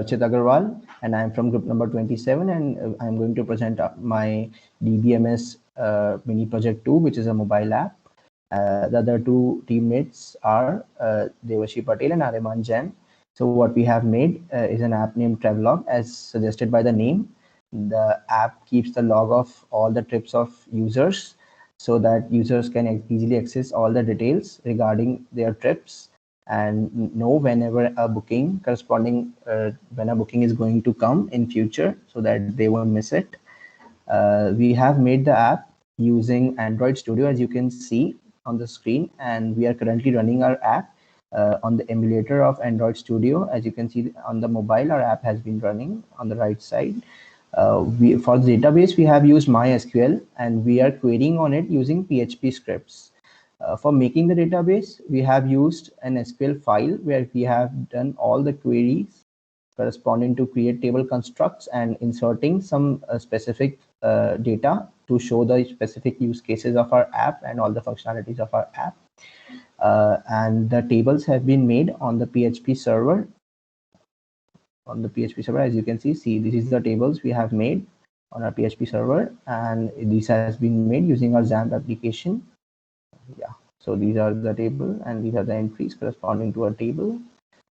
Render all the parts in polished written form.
Sarchit Agarwal, and I'm from group number 27, and I'm going to present my DBMS mini project 2, which is a mobile app. The other two teammates are Devashi Patel and Ariman Jain. So what we have made is an app named Travelog, as suggested by the name. The app keeps the log of all the trips of users so that users can easily access all the details regarding their trips and know whenever a booking corresponding when a booking is going to come in future so that they won't miss it. We have made the app using Android Studio, as you can see on the screen, and we are currently running our app on the emulator of Android Studio. As you can see on the mobile, our app has been running on the right side. For the database, we have used MySQL, and we are querying on it using PHP scripts. For making the database, we have used an SQL file where we have done all the queries corresponding to create table constructs and inserting some specific data to show the specific use cases of our app and all the functionalities of our app. And the tables have been made on the PHP server. As you can see, this is the tables we have made on our PHP server, and this has been made using our XAMPP application. Yeah, so these are the table and these are the entries corresponding to our table.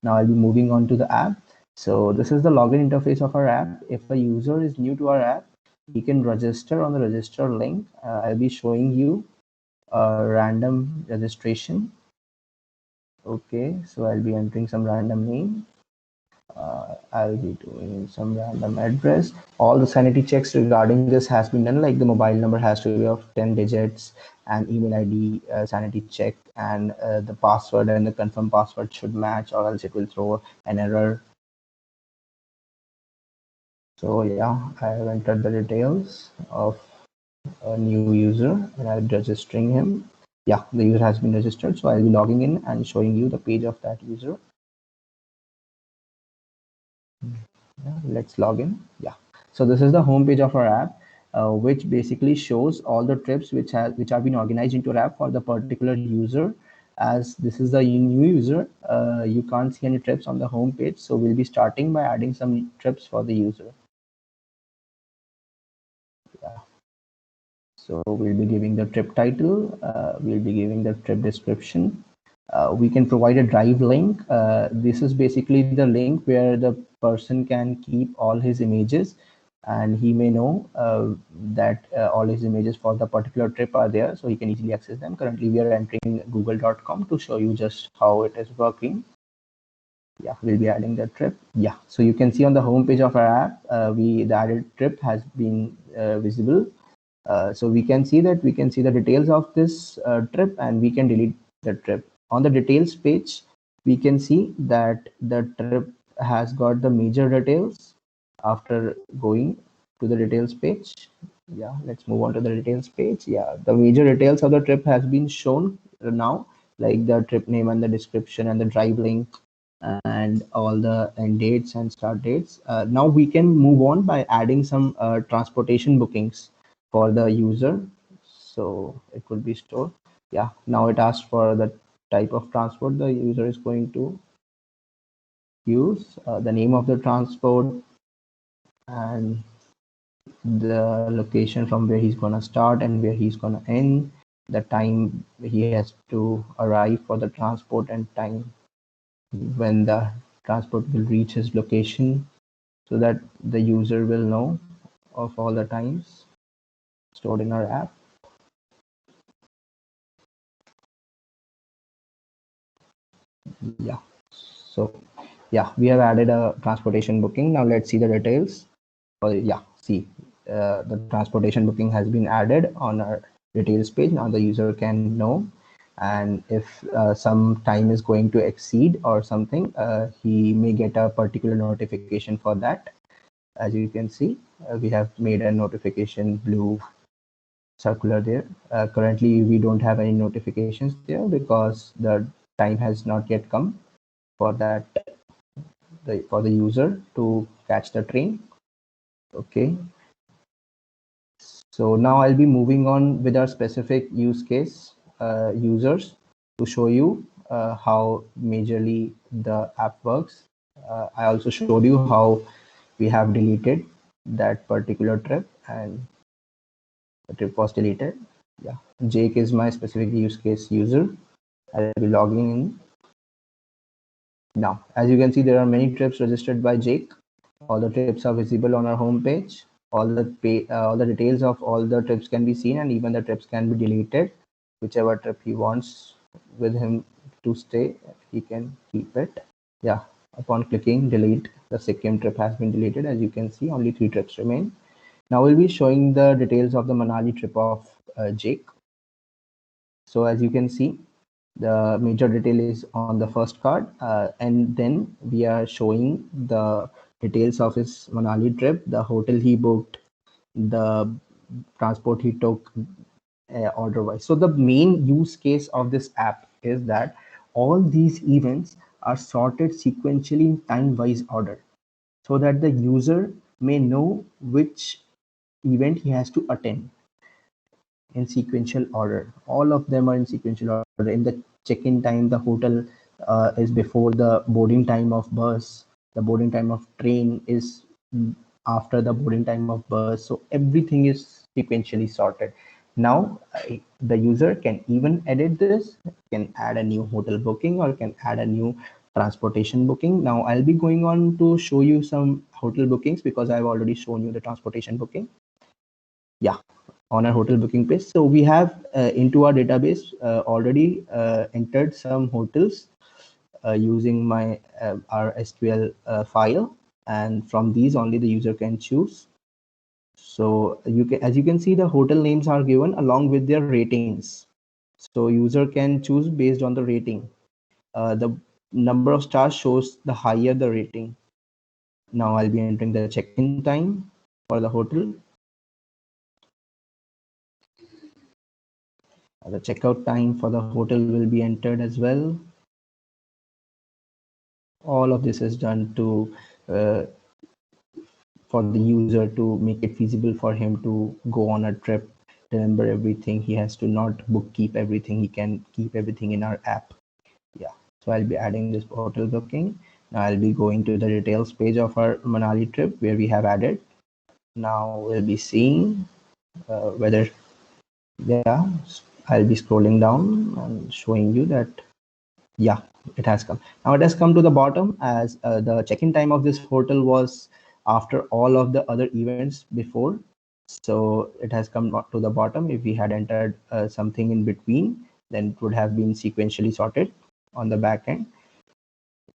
Now I'll be moving on to the app. So this is the login interface of our app. If a user is new to our app, he can register on the register link. I'll be showing you a random registration. Okay, so I'll be entering some random name. I'll be doing some random address. All the sanity checks regarding this has been done, like the mobile number has to be of 10 digits and email ID sanity check, and the password and the confirm password should match, or else it will throw an error. So yeah, I have entered the details of a new user and I'm registering him. Yeah, the user has been registered, so I'll be logging in and showing you the page of that user. Yeah, let's log in. Yeah, so this is the home page of our app, which basically shows all the trips which have been organized into our app for the particular user. As this is the new user, you can't see any trips on the home page, so we'll be starting by adding some trips for the user. Yeah. So we'll be giving the trip title, we'll be giving the trip description. We can provide a drive link. This is basically the link where the person can keep all his images, and he may know that all his images for the particular trip are there, so he can easily access them. Currently we are entering google.com to show you just how it is working. Yeah, we'll be adding the trip. Yeah, so you can see on the home page of our app, the added trip has been visible. So we can see that we can see the details of this trip, and we can delete the trip. On the details page, we can see that the trip has got the major details. After going to the details page, yeah, let's move on to the details page. Yeah, the major details of the trip has been shown now, like the trip name and the description and the drive link and all the end dates and start dates. Now we can move on by adding some transportation bookings for the user, so it will be stored. Yeah, now it asks for the type of transport the user is going to use, the name of the transport, and the location from where he's gonna start and where he's gonna end, the time he has to arrive for the transport, and time when the transport will reach his location, so that the user will know of all the times stored in our app. Yeah, so yeah, we have added a transportation booking. Now let's see the details. Yeah, see, the transportation booking has been added on our details page. Now the user can know, and if some time is going to exceed or something, he may get a particular notification for that. As you can see, we have made a notification blue circular there. Currently we don't have any notifications there because the time has not yet come for that, for the user to catch the train. Okay, so now I'll be moving on with our specific use case users to show you how majorly the app works. I also showed you how we have deleted that particular trip, and the trip was deleted. Yeah, Jake is my specific use case user. I'll be logging in now. As you can see, there are many trips registered by Jake. All the trips are visible on our home page. All the details of all the trips can be seen, and even the trips can be deleted. Whichever trip he wants with him to stay, he can keep it. Yeah, upon clicking delete, the Sikkim trip has been deleted. As you can see, only 3 trips remain. Now we'll be showing the details of the Manali trip of Jake. So as you can see, the major detail is on the first card, and then we are showing the details of his Manali trip, the hotel he booked, the transport he took, order wise. So the main use case of this app is that all these events are sorted sequentially in time wise order, so that the user may know which event he has to attend in sequential order. All of them are in sequential order. In the check-in time, the hotel is before the boarding time of bus. The boarding time of train is after the boarding time of bus. So everything is sequentially sorted. Now the user can even edit this, can add a new hotel booking or can add a new transportation booking. Now I'll be going on to show you some hotel bookings because I've already shown you the transportation booking. Yeah, on our hotel booking page. So we have into our database already entered some hotels using my our SQL file, and from these only the user can choose. So you can, as you can see, the hotel names are given along with their ratings. So user can choose based on the rating. The number of stars shows the higher the rating. Now I'll be entering the check-in time for the hotel. The checkout time for the hotel will be entered as well. All of this is done to for the user to make it feasible for him to go on a trip, remember everything. He has to not book keep everything. He can keep everything in our app. Yeah. So I'll be adding this hotel booking. Now I'll be going to the details page of our Manali trip where we have added. Now we'll be seeing whether, yeah, I'll be scrolling down and showing you that, yeah, it has come. Now it has come to the bottom as the check-in time of this hotel was after all of the other events before. So it has come to the bottom. If we had entered something in between, then it would have been sequentially sorted on the back end.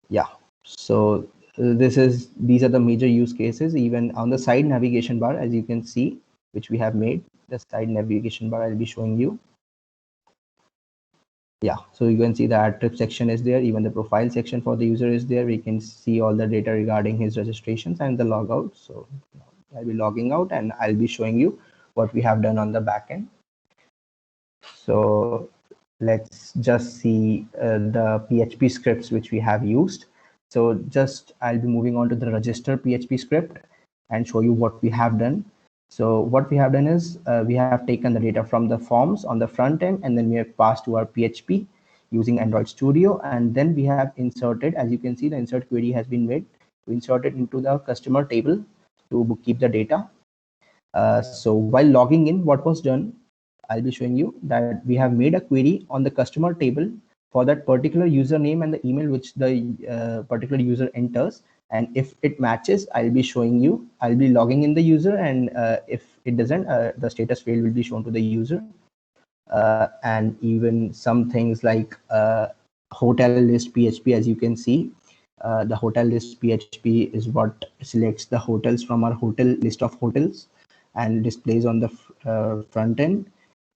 Yeah. So these are the major use cases. Even on the side navigation bar, as you can see, which we have made, the side navigation bar I'll be showing you. Yeah, so you can see the add trip section is there. Even the profile section for the user is there. We can see all the data regarding his registrations and the logout. So I'll be logging out and I'll be showing you what we have done on the backend. So let's just see the PHP scripts which we have used. So just I'll be moving on to the register PHP script and show you what we have done. So what we have done is we have taken the data from the forms on the front end, and then we have passed to our PHP using Android Studio, and then we have inserted, as you can see, the insert query has been made to insert it into the customer table to keep the data. So while logging in, what was done, I'll be showing you that we have made a query on the customer table for that particular username and the email which the particular user enters. And if it matches, I'll be showing you, I'll be logging in the user, and if it doesn't, the status field will be shown to the user. And even some things like hotel list PHP, as you can see, the hotel list PHP is what selects the hotels from our hotel list of hotels and displays on the front end.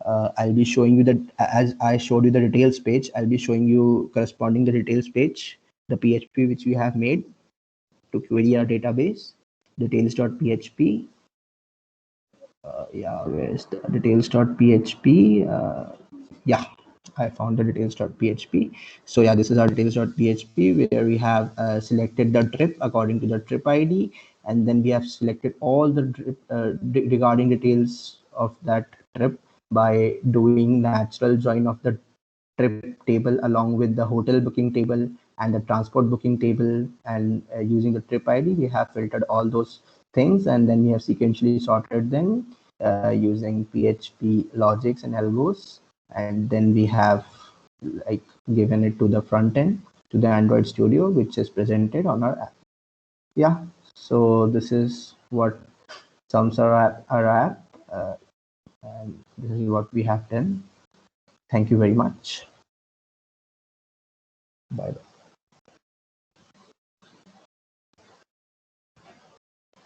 I'll be showing you that as I showed you the details page, I'll be showing you corresponding the details page, the PHP which we have made to query our database, details.php. Yeah, where's the details.php? Yeah, I found the details.php. So yeah, this is our details.php where we have selected the trip according to the trip ID, and then we have selected all the regarding details of that trip by doing natural join of the trip table along with the hotel booking table and the transport booking table, and using the trip ID, we have filtered all those things, and then we have sequentially sorted them using PHP logics and algos, and then we have like given it to the front end to the Android Studio, which is presented on our app. Yeah, so this is what sums our app, and this is what we have done. Thank you very much. Bye bye.